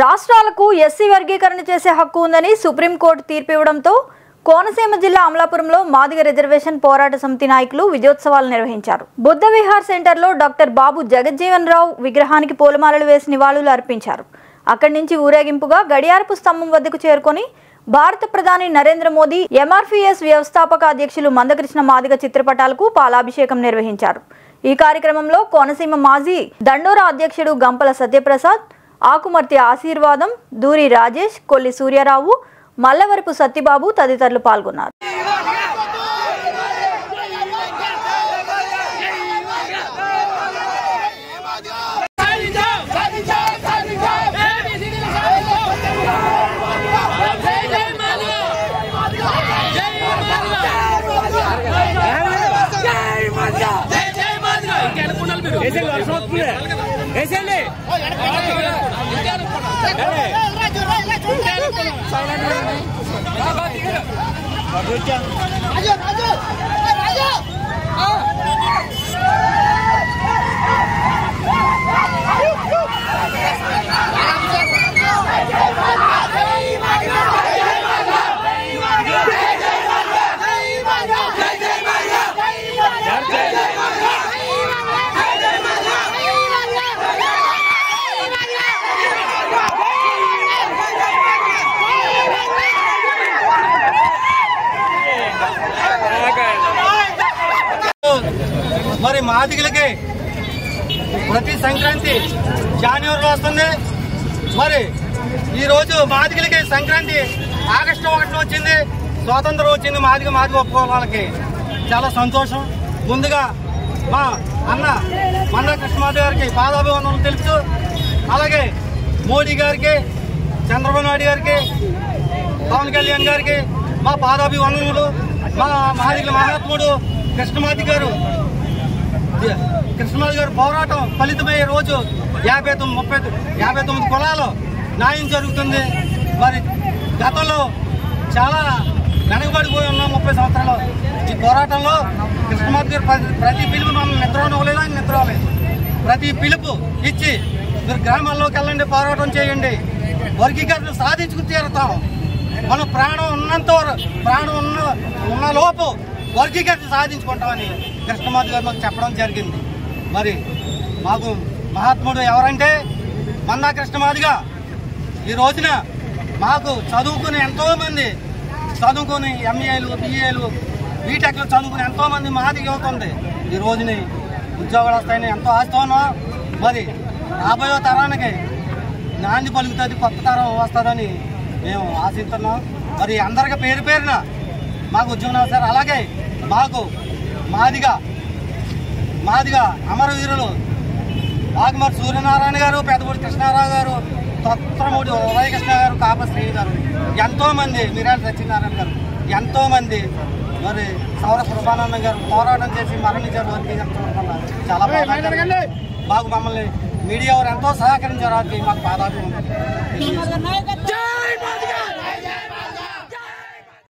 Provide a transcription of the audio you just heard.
రాష్ట్రాలకు ఎస్సీ వర్గీకరణ చేసే హక్కు ఉందని సుప్రీంకోర్టు తీర్పు ఇవ్వడంతో కోనసీమ జిల్లా అమలాపురంలో మాదిగ రిజర్వేషన్ పోరాట సమితి నాయకులు విజయోత్సవాలు నిర్వహించారు. బుద్ధ విహార్ సెంటర్లో డాక్టర్ బాబు జగజ్జీవన్ రావు విగ్రహానికి పూలమాలలు వేసి నివాళులు అర్పించారు. అక్కడి నుంచి ఊరేగింపుగా గడియారపు స్తంభం వద్దకు చేరుకొని భారత ప్రధాని నరేంద్ర మోదీ, ఎంఆర్పీఎస్ వ్యవస్థాపక అధ్యక్షులు మందకృష్ణ మాదిగ చిత్రపటాలకు పాలాభిషేకం నిర్వహించారు. ఈ కార్యక్రమంలో కోనసీమ మాజీ దండోరా అధ్యక్షుడు గంపల సత్యప్రసాద్, ఆకుమర్తి ఆశీర్వాదం, దూరి రాజేష్, కొల్లి సూర్యారావు, మల్లవరపు సత్యబాబు తదితరులు పాల్గొన్నారు. మరి మాదిగలకి ప్రతి సంక్రాంతి జనవరిలో వస్తుంది. మరి ఈ రోజు మాదిగలకి సంక్రాంతి ఆగస్టు 1 వచ్చింది, స్వాతంత్రం వచ్చింది. మాదిగ ఒప్పుకోవాలకి చాలా సంతోషం. ముందుగా మా అన్న మందకృష్ణ గారికి పాదాభివందనలు తెలుపుతూ, అలాగే మోడీ గారికి, చంద్రబాబు నాయుడు గారికి, పవన్ కళ్యాణ్ గారికి మా పాదాభివందనలు. మా మాదిగల మహాత్ముడు కృష్ణమాది గారు పోరాటం ఫలితమయ్యే రోజు 59 కులాలు న్యాయం జరుగుతుంది. మరి గతంలో చాలా వెనకబడిపోయి ఉన్నాం 30 సంవత్సరాలు. ఈ పోరాటంలో కృష్ణమాది గారు ప్రతి పిలుపు మనం నిద్రలేదు, ప్రతి పిలుపు ఇచ్చి మీరు గ్రామాల్లోకి వెళ్ళండి, పోరాటం చేయండి, వర్గీకరణ సాధించుకు తీరుతాం. మనం ప్రాణం ఉన్న లోపు వర్గీకరణ సాధించుకుంటామని కృష్ణమాది గారు మాకు చెప్పడం జరిగింది. మరి మాకు మహాత్ముడు ఎవరంటే మందా కృష్ణమాదిగా. ఈ రోజున మాకు చదువుకుని ఎంతోమంది ఎంఏలు, బిఏలు, బీటెక్లు చదువుకుని ఎంతోమంది మాదిగ యువత ఉంది. ఈ రోజుని ఉద్యోగాలు వస్తాయని ఎంతో ఆశతోనో, మరి రాబోయే తరానికి నాంది పలుకుతుంది, కొత్త తరం వస్తుందని మేము ఆశిస్తున్నాం. మరి అందరికీ పేరు పేరున మాకు ఉద్యోగం అవసరం. అలాగే మాకు మాదిగ అమరవీరులు ఆకుమర్తి సూర్యనారాయణ గారు, పెద్దపూడి కృష్ణారావు గారు, తొత్తమూడి ఉదయకృష్ణ గారు, కాపశ్రీ గారు, ఎంతోమంది, మీరాల సత్యనారాయణ గారు, ఎంతోమంది, మరి సౌర సుబ్రహ్మణ్యం గారు పోరాటం చేసి మరణించారు. చాలా మాకు మమ్మల్ని మీడియా వారు ఎంతో సహకరించారు. మాకు పాదాలు